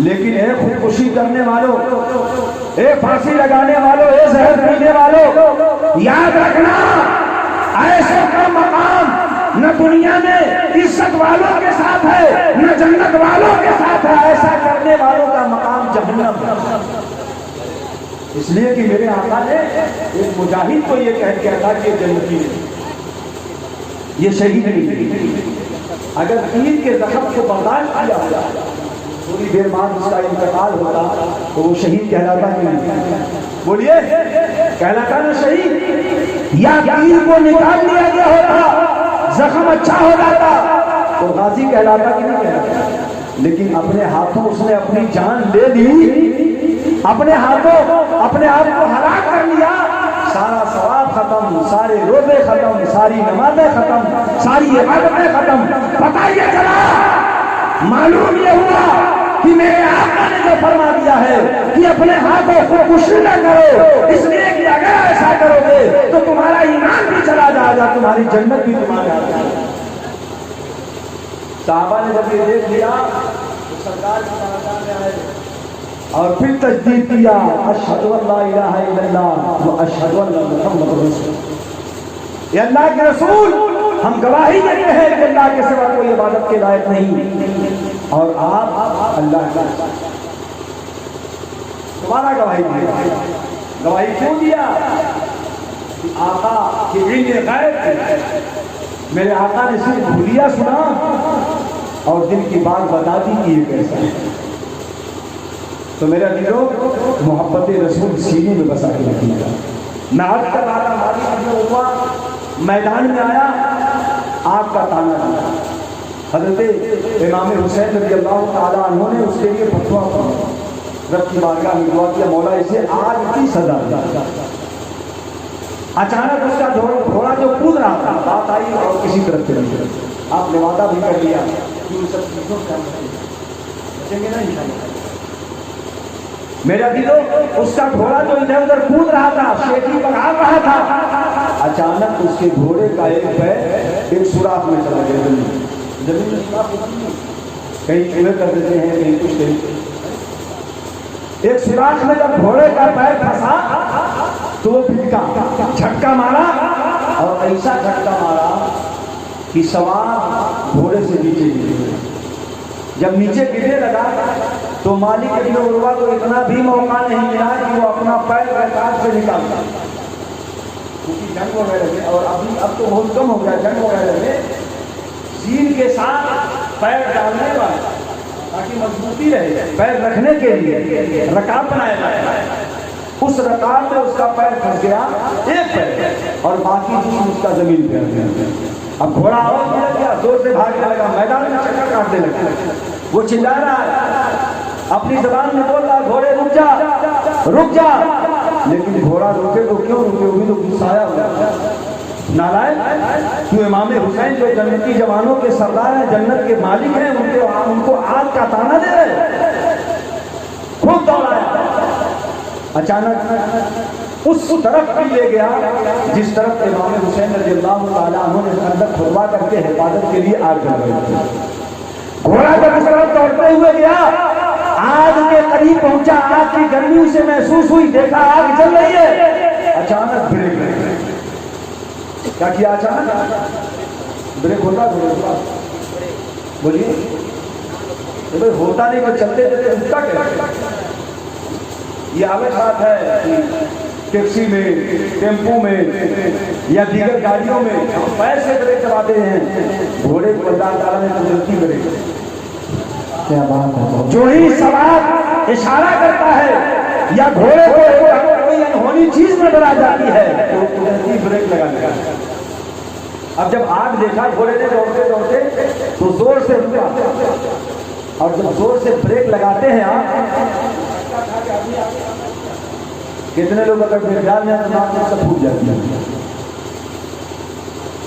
لیکن اے خودکشی کرنے والوں، اے پھانسی لگانے والوں، اے زہر پینے والوں، یاد رکھنا ایسے کا مقام نہ دنیا میں عزت والوں کے ساتھ ہے نہ جنت والوں کے ساتھ ہے، ایسا کرنے والوں کا مقام جہنم ہے۔ اس لیے کہ میرے آقا نے ایک مجاہد کو یہ کہہ کیا تھا کہ جنتی ہے، یہ شہید نہیں۔ اگر تیر کے زخم کو برداشت کیا ہوتا تھوڑی دیر بعد اس کا انتقال ہوتا تو وہ شہید کہلاتا نہیں؟ بولیے کہلاتا نا شہید؟ یا تیر کو نکال لیا گیا ہوتا زخم اچھا ہو جاتا تو غازی کہلاتا کہ نہیں کہلاتا؟ لیکن اپنے ہاتھوں اس نے اپنی جان لے لی، اپنے ہاتھوں اپنے آپ کو ہلاک کر لیا، سارا ثواب ختم، سارے روزے ختم، ساری نمازیں ختم، ساری عبادتیں ختم۔ پتہ یہ چلا، معلوم یہ ہوا کہ میرے آقا نے جو فرما دیا ہے کہ اپنے ہاتھوں کو خودکشی نہ کرو، اس لیے کہ اگر ایسا کرو گے تو تمہارا ایمان بھی چلا جائے گا، تمہاری جنت بھی تمہارے ہاتھ میں۔ صحابہ نے جب یہ دیکھ لیا تو سرکار کی بارگاہ میں آئے اور پھر تجدید کیا، اشہد ان لا الہ الا اللہ و اشہد ان محمد رسول اللہ۔ یہ اللہ کے رسول، ہم گواہی دیتے ہیں کہ اللہ کے سوا کوئی عبادت کے لائق نہیں اور آپ اللہ کا۔ تمہارا گواہی دیا، گواہی کیوں دیا؟ آقا کی علم غیب تھی، میرے آقا نے صرف بھولیا سنا اور دل کی بات بتا دی کہ یہ کیسا ہے۔ تو میرا دلوں محبت رسول سینے میں بسا کے رکھیے گا۔ نعت کا تانا ماری جو ہوا، میدان میں آیا، آگ کا تانا دیا۔ حضرت امام حسین رضی اللہ تعالیٰ عنہ نے اس کے لیے فتویٰ رب کی بارگاہ میں دعا کیا، مولا اسے آگ کی سزا دیا۔ اچانک اس کا گھوڑا جو کود رہا تھا، بات آئی اور کسی طرف چلی گئی۔ آپ نے وعدہ بھی کر لیا کہ ان سب چیزوں کا بچیں گے نا انشاءاللہ۔ میرا دلو اس کا گھوڑا جو ادھر ادھر کود رہا تھا، شیخی بگھا رہا تھا، اچانک اس کے گھوڑے کا ایک پیر ایک سوراخ میں چلا گیا۔ زمین میں سوراخ ہوتی ہے، کہیں چولہے کر دیتے ہیں، کہیں کچھ کہیں۔ ایک سوراخ میں جب گھوڑے کا پیر پھنسا تو وہ پھٹکا، جھٹکا مارا اور ایسا جھٹکا مارا کہ سوار گھوڑے سے نیچے گرے۔ جب نیچے گرنے لگا تو مالک ابن عروہ کو اتنا بھی موقع نہیں ملا کہ وہ اپنا پیر رکاب سے نکالتا، کیونکہ جنگ وغیرہ میں، اور اب تو بہت کم ہو گیا جنگ وغیرہ میں، زین کے ساتھ پیر ڈالنے والا تاکہ مضبوطی رہے، پیر رکھنے کے لیے رکاب بنایا جاتا ہے۔ اس رکاب میں اس کا پیر پھنس گیا، ایک پیر، اور باقی چیز اس کا زمین پہ گیا۔ اب گھوڑا اور گیا، زور سے بھاگنے لگا، میدان میں چکر کاٹنے لگا۔ وہ چلا رہا ہے، اپنی زبان میں بول رہا، گھوڑے رک جا رک جا، لیکن گھوڑا روکے تو کیوں روکے، وہ بھی تو غصایا ہوا نالائق۔ کیوں امام حسین جو جنتی جوانوں کے سردار ہیں، جنت کے مالک ہیں، ان کو آگ کا تانا دے رہے، خود دوڑایا۔ اچانک اس طرف بھی لے گیا جس طرف امام حسین رضی اللہ تعالیٰ عنہ نے خندق کھدوا کر کے حفاظت کے لیے آگ کر رہے تھے۔ گھوڑا جب اس طرف دوڑتے ہوئے گیا، آگ کے قریب پہنچا، آگ کی گرمی اسے محسوس ہوئی، دیکھا آگ جل رہی ہے، اچانک بریک لگ گئی۔ کیا کیا اچانک؟ بریک ہوتا بولیے ہوتا نہیں تو چلتے چلتے اٹھتا کیا؟ یہ عام بات ہے کہ ٹیکسی میں، ٹیمپو میں یا دیگر گاڑیوں میں ہم پیر سے بریک دباتے ہیں، گھوڑے کو اللہ تعالیٰ نے قدرتی بریک۔ کیا بات ہے! جو ہی سوار اشارہ کرتا ہے یا گھوڑے کو کوئی انہونی چیز میں ڈرا جاتی ہے تو قدرتی بریک لگا لگا۔ اب جب آگ دیکھا گھوڑے نے دوڑتے دوڑتے تو زور سے رکا، اور جب زور سے بریک لگاتے ہیں آپ، کتنے لوگ اگر بریک ڈالنے تو ناک میں سب پھوٹ جاتی ہے۔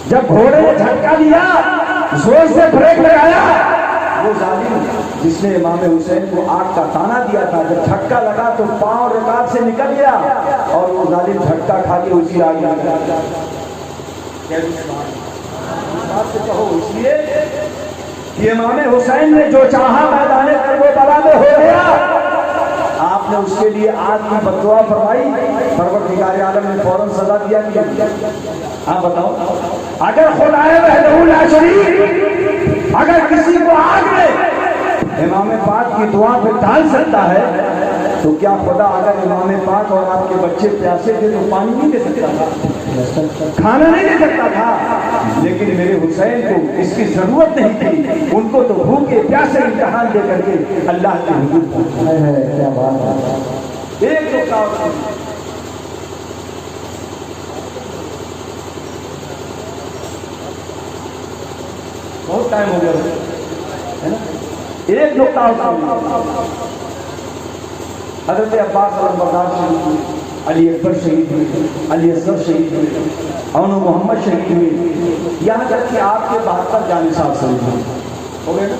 جب گھوڑے نے جھٹکا لیا، زور سے بریک لگایا، وہ ظالم جس نے امام حسین کو آگ کا تانا دیا تھا، جب جھٹکا لگا تو پاؤں رکاب سے نکل گیا اور وہ ظالم جھٹکا کھا کے اسی آگ میں لگا۔ کہو اس لیے کہ امام حسین نے جو چاہا میدان کربلا میں ہو گیا۔ اس کے لیے آگ کی بددعا فرمائی، پروردگار عالم نے فوراً سزا دیا کہ آپ بتاؤ، اگر خدا وحدہ لا شریک اگر کسی کو آگ میں امام پاک کی دعا پہ ڈال سکتا ہے تو کیا خدا اگر امام پاک اور آپ کے بچے پیاسے تھے تو پانی نہیں دے سکتا تھا، کھانا نہیں دے سکتا تھا؟ لیکن میرے حسین کو اس کی ضرورت نہیں تھی، ان کو تو بھوکے پیاسے امتحان دے کر کے اللہ کے حضور پہنچایا ہے۔ کیا بات ہے! ایک تو بہت ٹائم ہو گیا ہے نا، ایک نقطہ حضرت عباس علمبردار شہید، علی اکبر شہید ہوئے، علی اصغر شہید ہوئے، اون محمد شہید ہوئے، یہاں تک کہ آپ کے 72 جانصاف شہید ہوئے، ہو گئے نا؟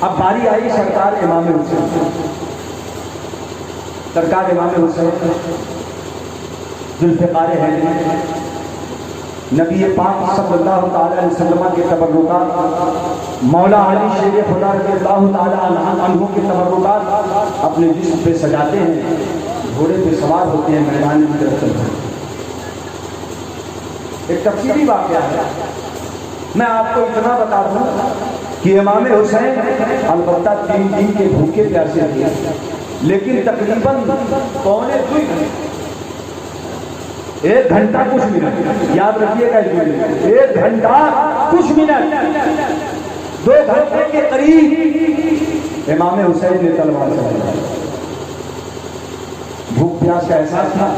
اب باری آئی سرکار امام حسین، سرکار امام حسین ذوالفقار حیدری، نبی پاک صلی اللہ تعالی علیہ وسلم کے تبرکات، مولا علی شیر خدا رضی اللہ تعالی عنہ کے تبرکات اپنے جسم پہ سجاتے ہیں، گھوڑے پہ سوار ہوتے ہیں، میدان میں چلتے ہیں۔ ایک تفصیلی واقعہ ہے، میں آپ کو اتنا بتا دوں کہ امام حسین البتہ 3 دن کے بھوکے پیاسے تھے، لیکن تقریباً پونے 2 گھنٹے، 1 گھنٹہ کچھ منٹ، یاد رکھیے گا، 1 گھنٹہ کچھ منٹ، 2 گھنٹے کے قریب امام حسین نے تلوار چلائی۔ بھوک پیاس کا احساس تھا،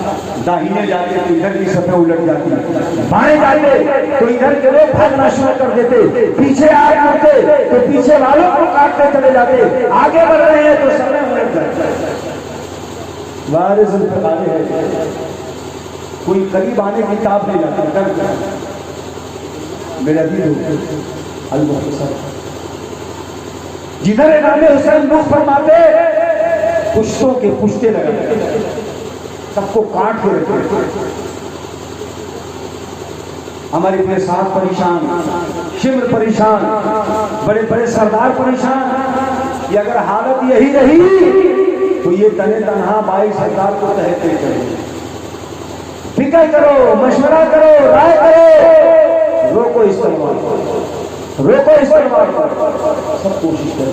داہنے جاتے تو ادھر کی سطح الٹ جاتی، بائیں جاتے تو ادھر کے لوگ بھاگنا شروع کر دیتے، پیچھے آ جاتے تو پیچھے والوں کو کاٹتے چلے جاتے، آگے بڑھ رہے ہیں تو سطح الٹ جاتے۔ وارث ذوالفقار ہے، کوئی قریب آنے کی تاب نہیں لاتا، ڈر جاتا۔ میرا دل المختصر جدھر امام حسین رخ فرماتے پشتوں کے پشتے لگاتے، سب کو کاٹ کے رکھتے۔ ہمارے اتنے ساتھ پریشان، شمر پریشان، بڑے بڑے سردار پریشان، یہ اگر حالت یہی رہی تو یہ تنے تنہا بائی سرکار کو تحقیق کرے۔ فکر کرو، مشورہ کرو، رائے کرو، روکو استعمال کرو، روکو استعمال کرو، سب کوشش کرو،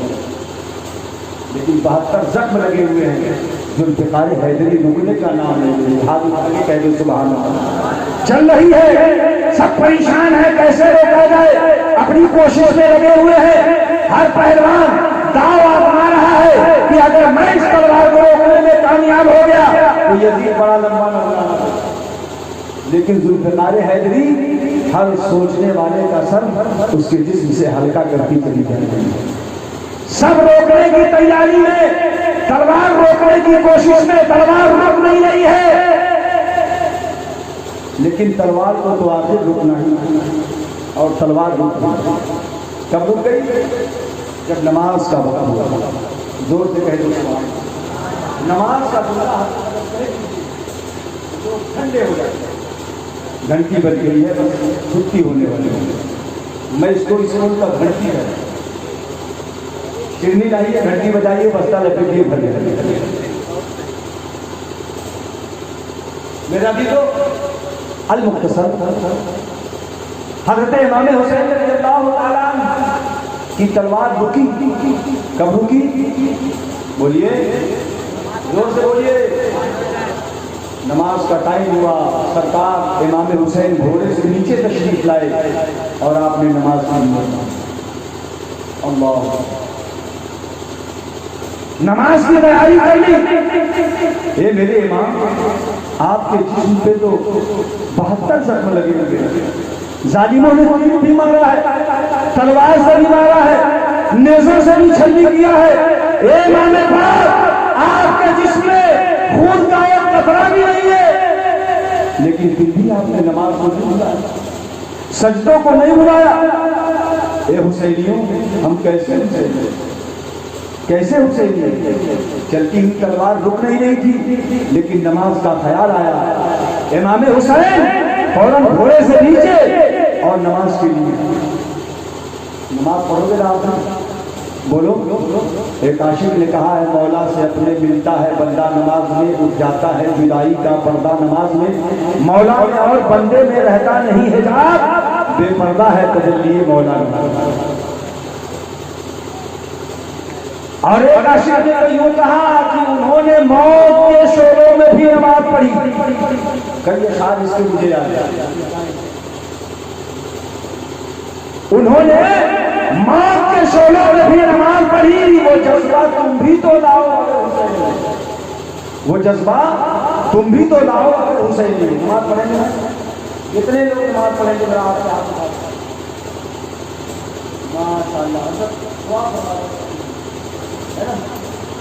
لیکن 72 زخم لگے ہوئے ہیں۔ ذوالفقار حیدری رکنے کا نام ہے، ہاتھ اٹھا کے کہہ دو سبحان اللہ۔ چل رہی ہے، سب پریشان ہے، کیسے روکا جائے، اپنی کوشش میں لگے ہوئے ہیں۔ ہر پہلوان دعویٰ بنا رہا ہے کہ اگر میں اس تلوار کو روکنے میں کامیاب ہو گیا تو یزید بڑا لمبا نہ ہوگا، لیکن ذوالفقار حیدری ہر سوچنے والے کا سر اس کے جسم سے ہلکا کرتی چلی جا رہی ہے۔ سب روکنے کی تیاری میں، تلوار روکنے کی کوشش میں، تلوار رک نہیں رہی ہے، لیکن تلوار کو تو آخر رکنا ہی، اور تلوار رک گئی۔ کب رک گئی؟ جب نماز کا وقت ہوا۔ زور سے کہہ دو سبحان اللہ۔ نماز کا تو ٹھنڈے ہو جاتے ہیں، گھنٹی بج گئی ہے، چھٹی ہونے والی ہے۔ میں اس کو اس وقت کا گھنٹی ہے، شرنی لائیے، گھنٹی بجائیے، بستہ لپیٹیے، بھر جائیے۔ میرا بھی تو المختصر حضرت امام حسین رضی اللہ تعالیٰ عنہ کی تلوار رکی۔ کب رکی؟ بولیے، زور سے بولیے۔ نماز کا ٹائم ہوا، سرکار امام حسین گھوڑے سے نیچے تشریف لائے اور آپ نے نماز پڑھی۔ اللہ، نماز کی تیاری کر لی۔ اے میرے امام، آپ کے جسم پہ تو 72 زخم لگے ہوئے، ظالموں نے تیر بھی مارا ہے، تلوار سے بھی مارا ہے، نیزوں سے بھی چھلنی کیا ہے۔ اے امام پاک، آپ کے جسم میں خون کا ایک قطرہ بھی نہیں ہے، لیکن پھر بھی آپ نے نماز کو نہیں بلایا، سجدوں کو نہیں بلایا۔ اے حسینیوں، ہم کیسے حسین، کیسے حسین؟ چلتی ہوئی تلوار رک نہیں رہی تھی، لیکن نماز کا خیال آیا۔ امام حسین فوراً گھوڑے سے نیچے اور نماز کے لیے۔ نماز پڑھو گے آپ، بولو. ایک عاشق نے کہا ہے مولا سے اپنے ملتا ہے بندہ نماز میں, اٹھ جاتا ہے جدائی کا پردہ نماز میں. مولا میں اور بندے میں رہتا نہیں حجاب, بے پردہ ہے تجلی مولا. اور ایک عاشق نے تو یوں کہا کہ انہوں نے موت کے شعلوں میں بھی نماز پڑھی. کئی اشعار اس کے مجھے یاد ہے. انہوں نے موت کے شعلوں میں بھی نماز پڑھی. وہ جذبہ تم بھی تو لاؤ, وہ جذبہ تم بھی تو لاؤ حسین. نماز پڑھیں گے کتنے لوگ نماز پڑھیں گے میرا آپ سے ہاتھ ماشاء اللہ.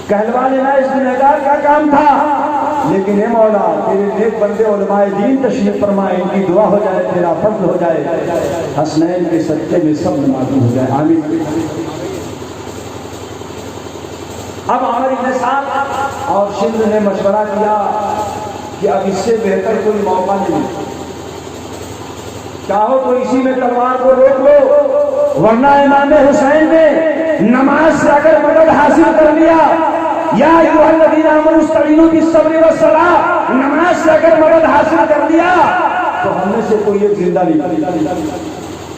کہلوا لینا اس گنہگار کا کام تھا, لیکن اے مولا تیرے نیک بندے علماء دین تشریف فرمائے, ان کی دعا ہو جائے, تیرا فضل ہو جائے, حسنین کے صدقے میں سب نمازی ہو جائے. آمین. اب عمر بن سعد اور شندھ نے مشورہ کیا کہ اب اس سے بہتر کوئی موقع نہیں, چاہو تو اسی میں تلوار کو روک لو, ورنہ امام حسین نے نماز سے اگر مدد حاصل کر لیا, یا ایھا الذین آمنوا استعینوا بالصبر والصلاۃ, نماز سے اگر مدد حاصل کر لیا تو ہم میں سے کوئی ایک زندہ نہیں.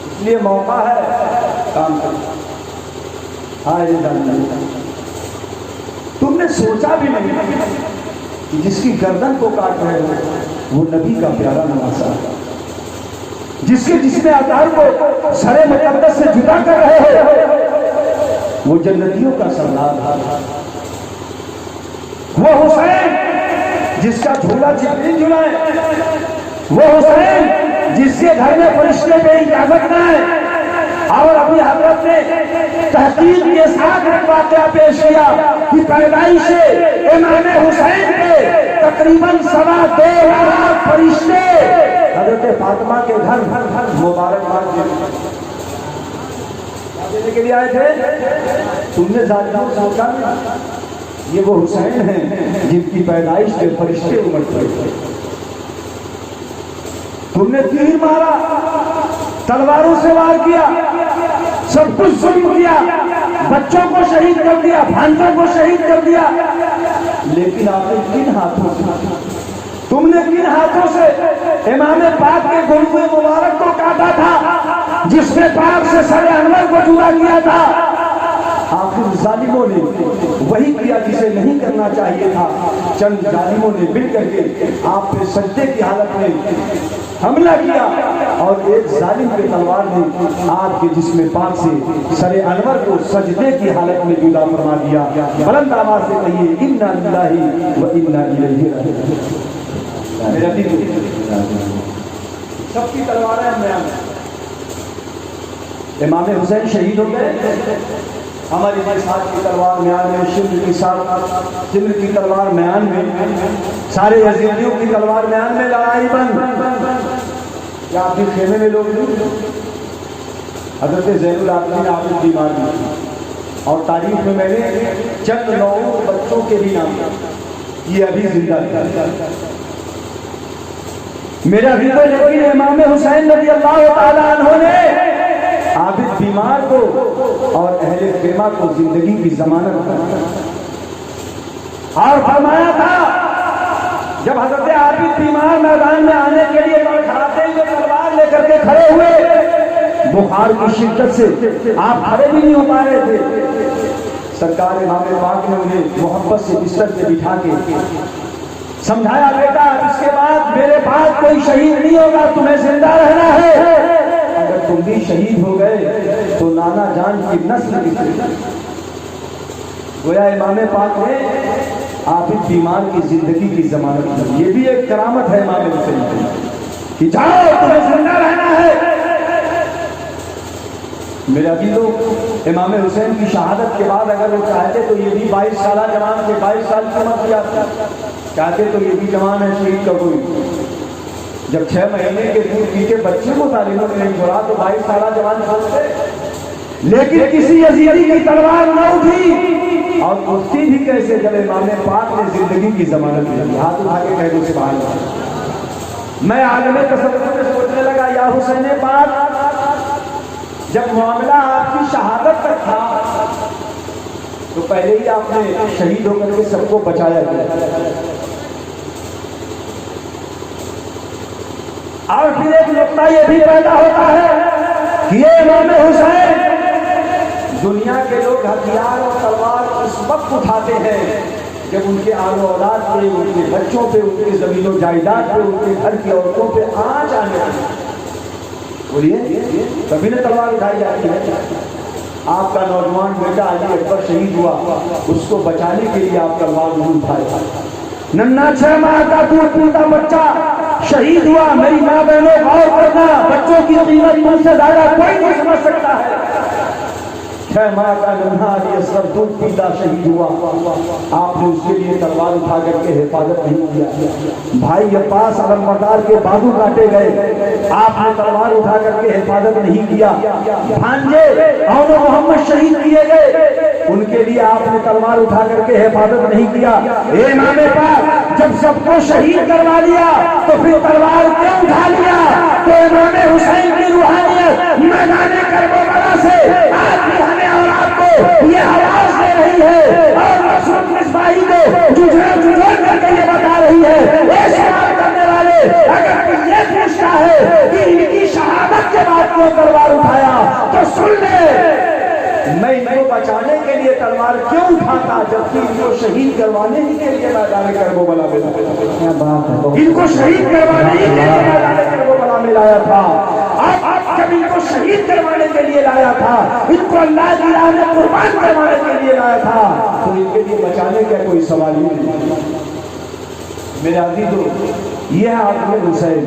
اس لیے موقع ہے کام کرنا. تم نے سوچا بھی نہیں کہ جس کی گردن کو کاٹ رہے ہو وہ نبی کا پیارا نواسا, جس کے جسم اطہر کو سر مقدس سے جدا کر رہے ہو وہ جنتیوں کا سردار تھا. وہ حسین جس کا جھولا جبریل جھلائے, وہ حسین جس کے گھر میں فرشتے بے اجازت نہ آئے, اور ابھی حضرت نے تحقیق کے ساتھ ایک واقعہ پیش کیا کہ پیدائش امام حسین کے تقریباً 2.25 لاکھ فرشتے حضرت فاطمہ کے گھر مبارکباد دینے کے لیے آئے تھے. تم نے ظالموں سوچا یہ وہ حسین ہیں جن کی پیدائش کے فرشتے امٹ پڑے. تم نے تیر مارا, تلواروں سے وار کیا, سب کچھ ظلم کیا, بچوں کو شہید کر دیا, بھانجوں کو شہید کر دیا, لیکن آپ نے کن ہاتھوں سے, تم نے کن ہاتھوں سے امام پاک کے گلوے مبارک کو کاٹا تھا جس نے پاک سے سر انور کو جدا کیا تھا. آخر ظالموں نے وہی کیا جسے نہیں کرنا چاہیے تھا. چند ظالموں نے مل کر کے آپ پہ سجدے کی حالت میں حملہ کیا, اور ایک ظالم کے تلوار نے آپ کے جسم پاک سے سر انور کو سجدے کی حالت میں جدا فرما دیا. بلند آواز سے کہیے انا للہ و انا الیہ راجعون. سب کی تلواریں امام حسین شہید ہو گئے. ہماری ساتھ کی تلوار میان میں, شمر کی ساتھ شمر کی تلوار میان میں, سارے یزیدیوں کی تلوار میان میں. لڑائی بند. کیا آپ کے خیمے میں لوگ حضرت زین العابدین عابد بیمار ہوئے, اور تاریخ میں نے چند 9 بچوں کے بھی نام یہ ابھی زندہ ہے. میرا بھی تو یقین امام حسین رضی اللہ تعالیٰ عنہ نے عابد بیمار کو اور اہل خیمہ کو زندگی کی ضمانت اور فرمایا تھا جب حضرت عابد بیمار میدان میں آنے کے لیے لڑکھڑاتے ہوئے تلوار لے کر کے کھڑے ہوئے, بخار کی شدت سے آپ کھڑے بھی نہیں ہو پا رہے تھے. سرکار امام پاک نے انہیں محبت سے بستر پہ بٹھا کے سمجھایا, بیٹا اس کے بعد میرے پاس کوئی شہید نہیں ہوگا, تمہیں زندہ رہنا ہے. اگر تم بھی شہید ہو گئے تو نانا جان کی نسل گویا امام پاک نے عابد بیمار کی زندگی کی ضمانت دی. یہ بھی ایک کرامت ہے امام حسین کی, جاؤ تمہیں زندہ رہنا ہے. میرے عزیزو امام حسین کی شہادت کے بعد اگر وہ چاہتے تو یہ بھی 22 سالہ جوان کے 22 سال کی عمر کیا چاہتے تو یہ بھی جوان ہے شہید کا کوئی. جب 6 مہینے کے دودھ پیتے بچے کو تعلیموں میں نہیں چھوڑا تو 22 سالہ جوان چھوڑتے, لیکن کسی یزیدی کی تلوار نہ اٹھی اور اٹھتی بھی کیسے جب امام پاک نے زندگی کی ضمانت دی. ہاتھ اٹھا کے کہہ دو سبحان اللہ. میں عالم تصوف میں سوچنے لگا یا حسین پاک جب معاملہ آپ کی شہادت تک تھا تو پہلے ہی آپ نے شہید ہو کر کے سب کو بچایا گیا. اور پھر ایک نقطہ یہ بھی پیدا ہوتا ہے کہ یہ امام حسین دنیا کے لوگ ہتھیار اور تلوار اس وقت اٹھاتے ہیں جب ان کے آل و اولاد پہ، ان کے بچوں پہ، ان کے زمین و جائیداد پہ، ان کے گھر کی عورتوں پہ آنچ آنے لگے. بولیے کبھی نہ تلوار اٹھائی جاتی ہے. آپ کا نوجوان بیٹا علی اکبر شہید ہوا، اس کو بچانے کے لیے آپ تلوار نہیں اٹھائے. ننھا 6 ماہ کا دودھ پیتا بچہ شہید ہوا. میری ماں بہنوں غور کرنا، بچوں کی قیمت مجھ سے زیادہ کوئی نہیں سمجھ سکتا ہے. 6 ماہ کا ننھا علی اصغر دودھ پیتا شہید ہوا، آپ نے اس کے لیے تلوار اٹھا کر کے حفاظت نہیں کیا. بھائی عباس علمبردار کے بازو کاٹے گئے، آپ نے تلوار اٹھا کر کے حفاظت نہیں کیا. بھانجے اور محمد شہید کیے گئے، ان کے لیے آپ نے تلوار اٹھا کر کے حفاظت نہیں کیا. اے امام پاک، جب سب کو شہید کروا لیا تو پھر تلوار کیوں اٹھا لیا؟ تو امام حسین کی روحانیت میدان کربلا سے آج بھی ہمیں اور آپ کو یہ آواز دے رہی ہے، اور نصرت مصباحی کو جھجھوڑ کر کے یہ بتا رہی ہے. اے سوال کرنے والے، اگر کوئی یہ پوچھتا ہے کہ ان کی شہادت کے بعد کیوں تلوار اٹھایا تو سن لے، میں ان کو بچانے کے لیے تلوار کیوں اٹھاتا جبکہ ان کو شہید کروانے ہی کے لیے میدان کربلا میں ان کو شہید کروانے ہی کے لیے میدان کربلا میں لایا تھا. جب ان کو شہید کروانے کے لیے لایا تھا، ان کو اللہ کی راہ میں قربان کروانے کے لیے لایا تھا، تو ان کے لیے بچانے کا کوئی سوال ہی نہیں. میرے عزیزو، یہ ہے آدم حسین.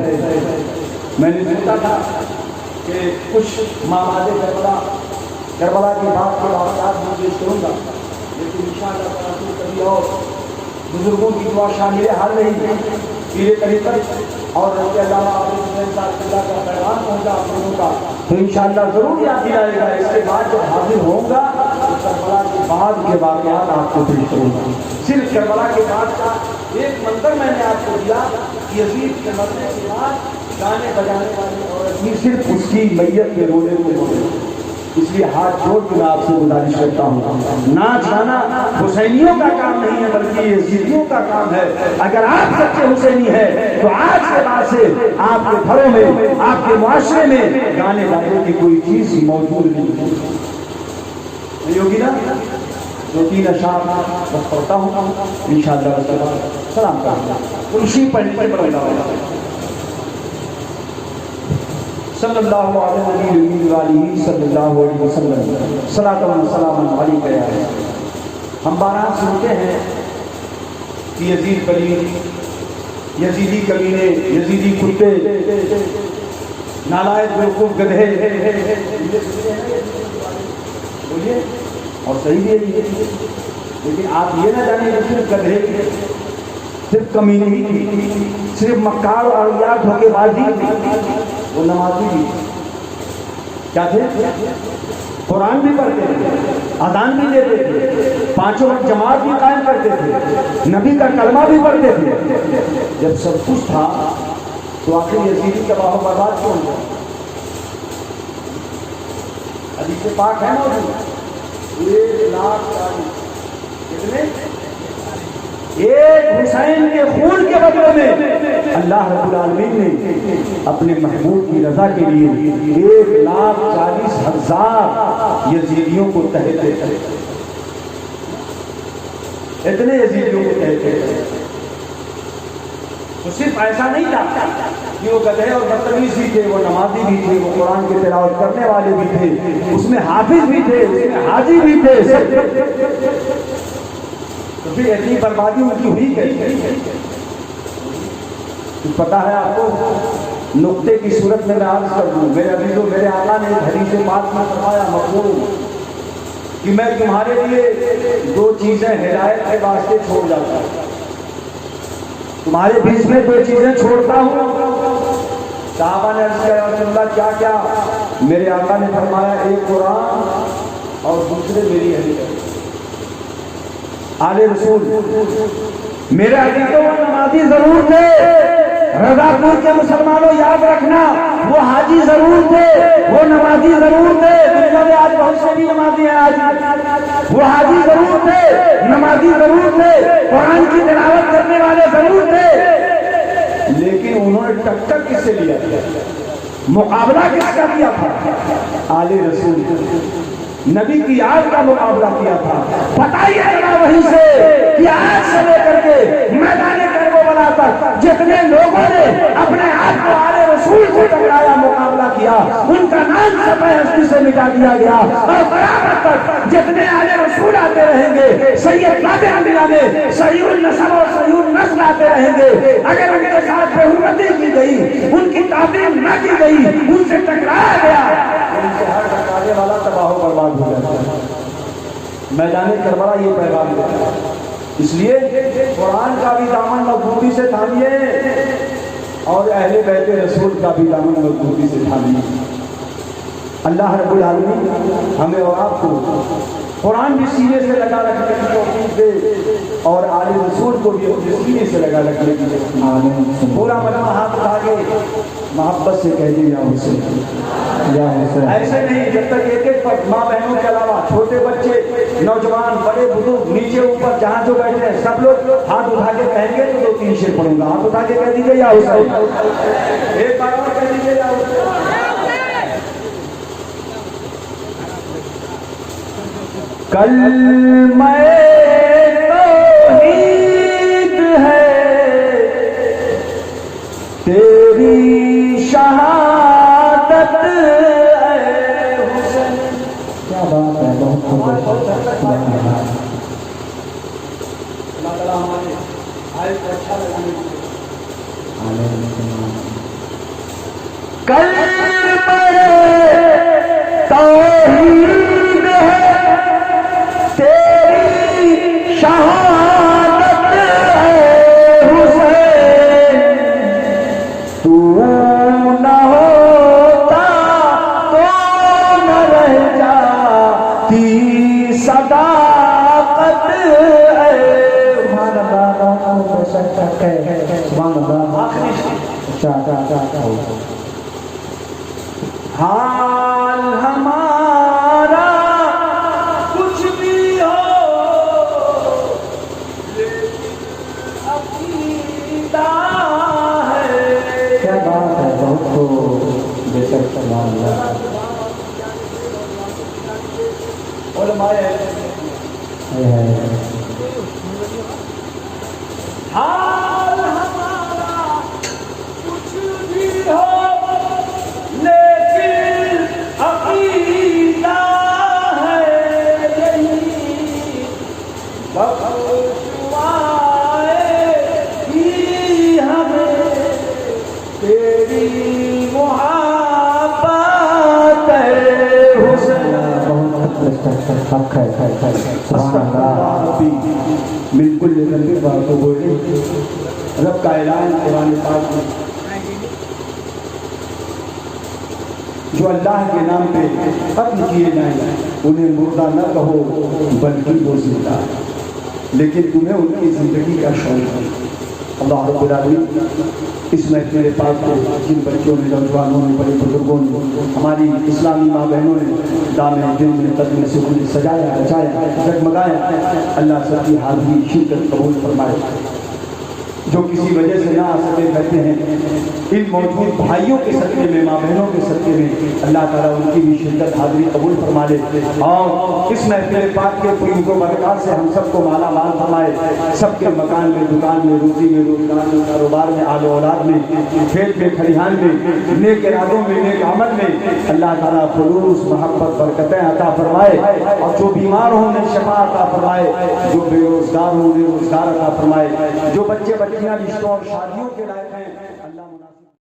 میں نے سوچا تھا کہ کچھ مابعد کربلا کی بات کے واقعات میں پیش کروں گا، لیکن انشاءاللہ تعالی کبھی اور بزرگوں کی دعا شامل حال نہیں. پیر طریقت اور رضی اللہ عنہ کا پیغام پہنچا آپ لوگوں کا تو انشاءاللہ ضرور یاد دلائے گا. اس کے بعد جب حاضر ہوں گا تو کربلا کے بعد کے واقعات آپ کو پیش کروں گا. صرف کربلا کے بعد کا ایک منظر میں نے آپ کو دیا. یزید کے مرنے کے بعد گانے بجانے والی عورت بھی صرف اس کی میت کے رونے کو رونے. اس لیے ہاتھ جوڑ کے میں آپ سے گزارش کرتا ہوں، ناچ گانا حسینیوں کا کام نہیں ہے بلکہ یہ یزیدیوں کا کام ہے. اگر آپ سچے حسینی ہیں تو آج کے بعد سے آپ کے گھروں میں، آپ کے معاشرے میں گانے گانے کی کوئی چیز موجود نہیں ہوگی نا. جو 3 اشعار بس پڑھتا ہوں انشاءاللہ سلام کروں گا. اسی پڑھنے پر صلی اللہ علیہ صلی اللہ علیہ وسلم صلاۃ و سلام علیک یا رسول. ہم بارہا سنتے ہیں کہ یزید پلید، یزیدی کمینے، یزیدی کتے، نالائق بیوقوف گدھے، بولیے اور صحیح بھی ہے. لیکن آپ یہ نہ جانیں کہ صرف گدھے، صرف کمینے ہی تھی، صرف مکار اور یا دھوکے بازی، وہ نمازی بھی کیا تھے، قرآن بھی پڑھتے تھے، اذان بھی دیتے تھے، 5 وقت جماعت بھی قائم کرتے تھے، نبی کا کلمہ بھی پڑھتے تھے. جب سب کچھ تھا تو آخر یزیدی تباہ و برباد کیوں ہوا؟ حدیث پاک ہے موجود 1,40,000 کتنے؟ ایک حسین کے خون کے بدلے میں اللہ رب العالمین نے اپنے محبوب کی رضا کے لیے 1,40,000 یزیدیوں کو تحت کرے. اتنے یزیدیوں کو تحت کرے. تو صرف ایسا نہیں تھا کہ وہ گدھے اور بدتمیز بھی تھے، وہ نمازی بھی تھے، وہ قرآن کی تلاوت کرنے والے بھی تھے، اس میں حافظ بھی تھے، اس میں حاجی بھی تھے. تو پھر اتنی بربادی ان کی ہوئی کیسے؟ پتا ہے آپ کو؟ نقطے کی صورت میں عرض کر دوں. میرے عزیزوں، میرے آقا نے حدیث پاک میں فرمایا مقبول کہ میں تمہارے لیے 2 چیزیں ہدایت کے واسطے چھوڑ جاتا ہوں. تمہارے بیچ میں 2 چیزیں چھوڑتا ہوں. صحابہ نے عرض کیا رسول اللہ کیا کیا؟ میرے آقا نے فرمایا ایک قرآن اور دوسرے میری حدیث. آل رسول میرے عزیزوں، وہ نمازی ضرور تھے. رضا پور کے مسلمانوں یاد رکھنا، وہ حاجی ضرور تھے، وہ نمازی ضرور تھے، دنیا میں آج بہت سے بھی نمازی ہیں، آج وہ حاجی ضرور تھے، نمازی ضرور تھے، قرآن کی تلاوت کرنے والے ضرور تھے، لیکن انہوں نے ٹکر کس سے لیا تھا؟ مقابلہ کس کا کیا تھا؟ آل رسول نبی کی آج کا مقابلہ کیا تھا۔ بتائیے ذرا وہیں سے کہ آج سے لے کر کے میدان کربلا تک جتنے لوگوں نے اپنے آپ کو آل رسول سے ٹکرایا، مقابلہ کیا، ان کا نام صفحہ ہستی سے مٹا دیا گیا، اور قیامت تک جتنے آل رسول آتے رہیں گے، سید باب انبیاء میں صحیح النسب اور صحیح النسل آتے رہیں گے، اگر ان کے ساتھ بے حرمتی کی گئی، ان کی تعظیم نہ کی گئی، ان سے ٹکرایا گیا، ان سے ہر ٹکرانے والا تباہ و برباد ہو جاتا ہے۔ میدان کربلا یہ پیغام دیتا ہے۔ اس لیے قرآن کا بھی دامن مضبوطی سے تھامیے اور اہل بیت رسول کا بھی دامن مضبوطی سے تھامیے۔ اللہ رب العالمین ہمیں اور آپ کو قرآن بھی سینے سے لگا رکھنے کی توفیق دے اور آل رسول کو بھی اپنے سینے سے لگا رکھنے کی توفیق۔ پورا مجمع ہاتھ اٹھا کے محبت سے کہہ دیں یا حسین، یا حسین۔ ایسے نہیں، جب تک ایک ایک پر ماں بہنوں کے علاوہ چھوٹے بچے، نوجوان، بڑے بزرگ، نیچے اوپر جہاں جو بیٹھے ہیں سب لوگ ہاتھ اٹھا کے کہیں گے تو 2-3 شعر پڑھوں گا، ہاتھ اٹھا کے کہہ دیجیے یا حسین، ایک بار اور کہہ دیجیے یا حسین۔ کلمہ توحید ہے تیری شہادت اے حسین۔ کیا بات ہے، بہت خوب۔ اللہ تعالیٰ ہمارے آئے کو اچھا لگانے کی۔ کلمہ توحید ہے تیری شہادت اے حسین، تو نہ ہوتا تو نہ رہ جاتی صداقت اے سبحان اللہ۔ سبحان اللہ۔ حال ہمارا کچھ بھی ہو لیکن عقیدہ ہے۔ کیا بات ہے، بہت خوب، بے شک سبحان اللہ۔ علماء حال ہمارا کچھ بھی ہو لیکن عقیدہ ہے یہی، بخشوائے ہی ہمیں تیری محبت ہے حسین۔ بالکل یہ بات تو بولے رب کا اعلان قرآن پاک میں، جو اللہ کے نام پہ قتل کیے جائیں انہیں مردہ نہ کہو بلکہ وہ زندہ، لیکن تمہیں ان کی زندگی کا شوق ہے۔ اللہ رب العالمین اس محفل پاک کو جن بچوں نے، نوجوانوں نے، بڑے بزرگوں نے، ہماری اسلامی ماں بہنوں نے دامن دل میں قدم سے انہیں سجایا، رچایا، جگمگایا، اللہ سب کی حاضری شرکت قبول فرمائے۔ جو کسی وجہ سے نہ آ سکے کرتے ہیں، ان موجود بھائیوں کے صدقے میں، ماں بہنوں کے صدقے میں اللہ تعالیٰ ان کی بھی شدت حاضری قبول فرما لے اور اس محفل پاک کے فیض و برکات سے ہم سب کو مالا مال فرمائے۔ سب کے مکان میں، دکان میں، روزی میں، روزگار میں، کاروبار میں، آل و اولاد میں، کھیت میں، کھلیہان میں، نیک ارادوں میں، نیک عمل میں اللہ تعالیٰ خلوص، محبت، برکتیں عطا فرمائے اور جو بیمار ہوں انہیں شفا عطا فرمائے، جو بے روزگار ہوں انہیں روزگار عطا فرمائے، جو بچے بچیاں رشتوں اور شادیوں کے لائق ہیں